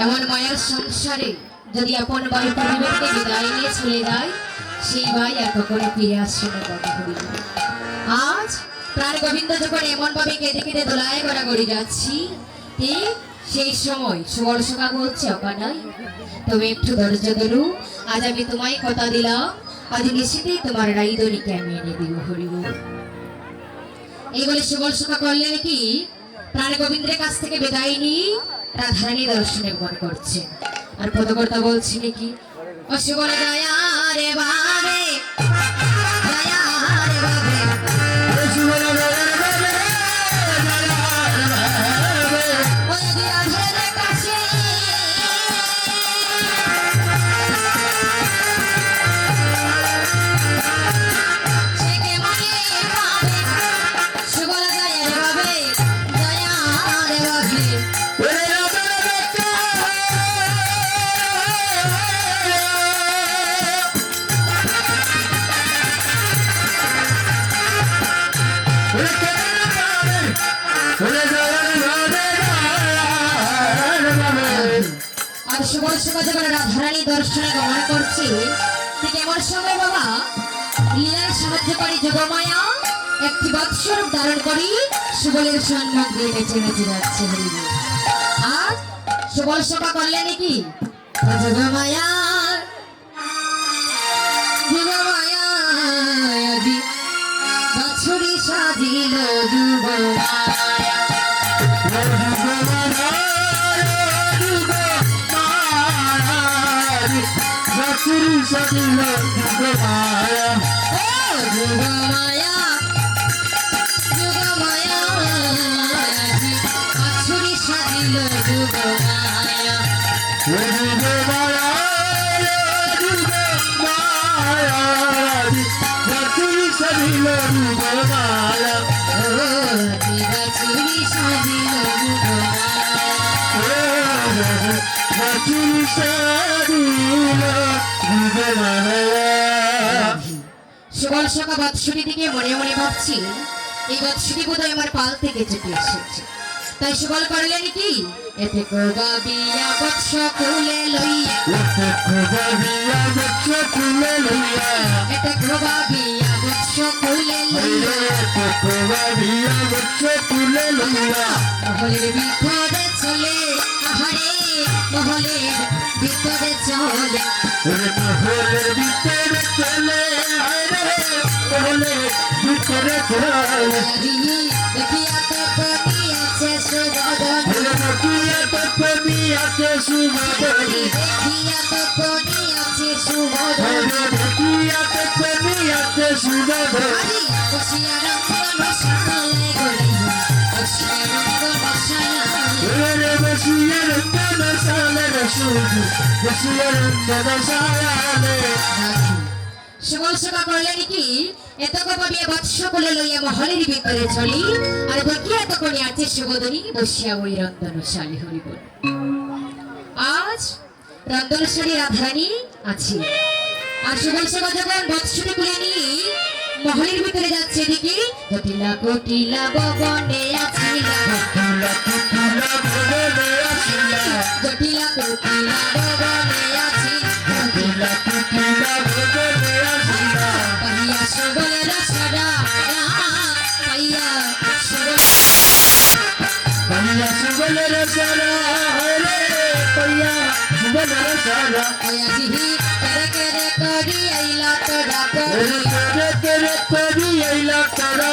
এমন মায়ের সংসারে যদি আপন ভাই পরিবারকে বিদায় নিয়ে চলে যায়, সেই ভাই আর কখনো ফিরে আসছে না। আজ প্রাণ গোবিন্দ যখন এমন ভাবে কেঁদে কেঁদে দোলায় গড়াগড়ি যাচ্ছি, ঠিক সেই সময় সুবর্ষকা বলছে অকানাই তুমি একটু ধৈর্য ধরো, আজ আমি তোমায় কথা দিলাম, আজ নিশ্চিতেই তোমার রাইদরিকে আমি এনে দিব। হরিব এই বলে সুবর্ষকা করলেন কি প্রাণ গোবিন্দের কাছ থেকে বিদায় নিয়ে রাধারানী দর্শনে মন করছে। আর পদকর্তা বলছে নাকি অশুভর দয়া রে বাবে দয়া রে বাবে অশুভর দয়া রে বাবে ওই রাধার কাছে থেকে মনে পাবে শুভর দয়া রে বাবে দয়া রে বাবে রাধারানী দর্শনে গমন করছে, ঠিক এমন সময় বাবা লীলার সাহায্য করে যোগমায়া একটি বৎসরূপ ধারণ করি সুবলের সম্মান দিয়ে বেঁচে বেঁচে যাচ্ছে। আর সুবল সভা করলে নাকি Yogamaya Yogamaya বাছুরি সাজিল যুগমায়া Sadila Yugamaya, Yugamaya, Yugamaya, Achuri Sadila Yugamaya, Yugamaya, Yugamaya, Achuri Sadila Yugamaya, Achuri Sadila Yugamaya, Achuri Sadila Subal সখা বৎসরী দিকে মনে মনে ভাবছি এই বৎসরী বোধহয় আমার পাল থেকে ছুটে এসেছে। তাই সুবল করলেন কি এতে গোবাবিয়া বৎস কুলে লইয়া এতে গোবাবিয়া বৎস কুলে লইয়া মহলের ভিতরে চলে আহারে মহলের ভিতরে চলে মহলের ভিতরে চলে মহলের ভিতরে চলে দেখিয়া তো কবি আছে সুবদন দেখিয়া তো কবি আছে সুবদন দেখিয়া তো কবি আছে সুবদন দেখিয়া তো কবি আছে সুবদন বসিয়া রঙ্গ মশালে গলি বসিয়া রঙ্গ মশালে বসিয়া রঙ্গ মশালে বসিয়া রঙ্গ মশালে সুবল সভা করলেন কি এতক ভাবিয়া বৎস কোলে লইয়া মহলের ভিতরে চলি আর দেখিয়া তো কোনি আছে সুবদনী বসিয়া ওই রন্ধনশালী হরিব। আজ রন্ধনশালী রাধারানী আছে আর সুবল সভা যখন বৎসটি কোলে নিয়ে মহলের ভিতরে যাচ্ছে এদিকে জটিলা কটিলা ভবনে আছিলা জটিলা কটিলা ভবনে আছিলা পাইয়া সুবলের সারা পাইয়া সুবলের সারা পাইয়া সুবলের সারা পাইয়া জিহি করে করে করি আইলা তোরা করি করি আইলা তোরা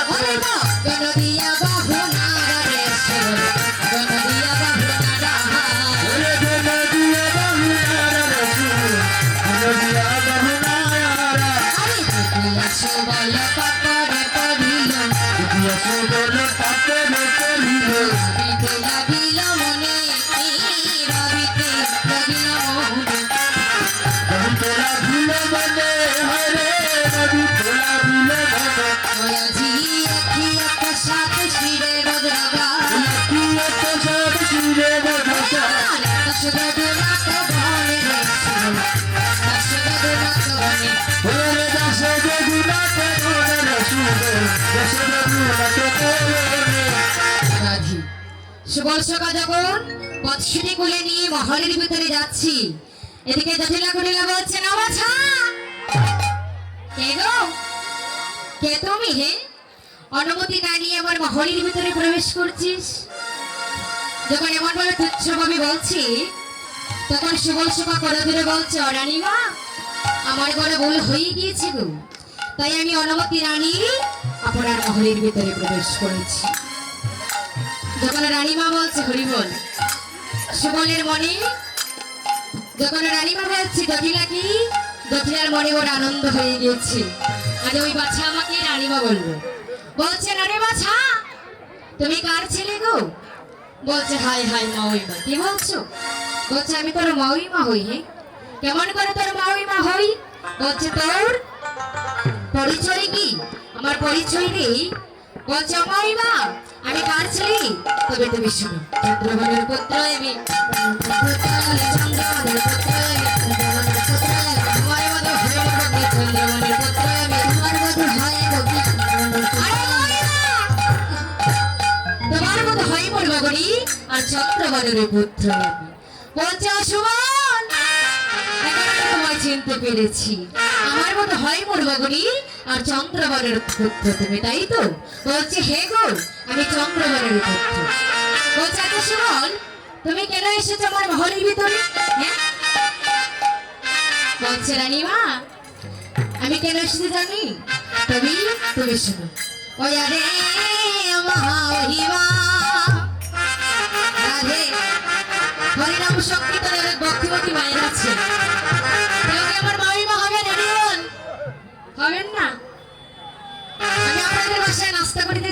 গনদিয়া বাহু নারে সুবল গনদিয়া বাহু নারা গনদিয়া বাহু নারা গনদিয়া বাহু নারা আরে সুবল পাপড়ে পড়িল সুবল পাপড়ে পড়িল বিতে লাগিল মনে রবিতে লাগিল মনে রবিতে লাগিল মনে হরে রবিতে লাগিল মনে ময়াজি আখিয়া কষাত শিরে বদরাগা আখিয়া কষাত শিরে বদরাগা দশগদুরা তো বনে রে সুবল দশগদুরা তো বনে দশগদুরা তো বনে রে সুবল রাধি সুবল সকা যখন পথশুটি কোলে নিয়ে মহলের ভিতরে যাচ্ছি, এদিকে জটিলা কুটিলা বলছে না বাছা, কে গো, কে তুমি হে? অনুমতি না নিয়ে আমার মহলের ভিতরে প্রবেশ করছিস। যখন এমন ভাবে তুচ্ছভাবে বলছি, তখন সুবল সকা করে ধরে বলছে, রানীমা আমার ঘরে ভুল হয়ে গিয়েছে গো, তাই আমি অনুমতি না নিয়ে আপনার মহলের ভিতরে প্রবেশ করেছি। যখন রানীমা বলছে হরিবল, সুবলের মনে যখন রানীমা বলছে জটিলা কি, জটিলার মনে ওর আনন্দ হয়ে গিয়েছে। আজ ওই বাছা আমাকে রানীমা বলবো, বলছে আরে বাছা তুমি কার ছেলে গো? বলছে হাই হাই মাউইমা। কি বলছো? বলছে আমি তোর মাউইমা হই। হে, কেমন করে তোর মাউইমা হই? বলছে তোর পরিচয় কি? আমার পরিচয় নেই। বলছে মাউইমা আমি কার ছেলে? তবে তুমি শুনো, চন্দ্রবনের পুত্র আমি, চন্দ্রবনের পুত্র আমি, তোমার মতো হয় ভগি চন্দ্রবনের পুত্র আমি, তোমার মতো হয় ভগি চন্দ্রবনের পুত্র আমি। তোমার মতো হয় মোর মগরি আর চন্দ্রবনের পুত্র আমি। বলছে সুবল এখন আমি তোমায় চিনতে পেরেছি, আমার মতো হয় মোর মগরি আর চন্দ্রবনের পুত্র তুমি, তাই তো? বলছে হে গো আমি চন্দ্রবনের পুত্র। বলছে আচ্ছা সুবল তুমি কেন এসেছো আমার মহলের ভিতরে? হ্যাঁ, বলছে রানীমা আমি কেন এসেছি জানি? তুমি তুমি শুনো। ওই আরে মহামহিমা রাধে হরিনাম সংকীর্তনের ভক্তিমতী মায়ের আছে, কেউ কি আমার মহিমা হবেন? হবেন না? আমি আপনাদের বাসায় নাস্তা করিতে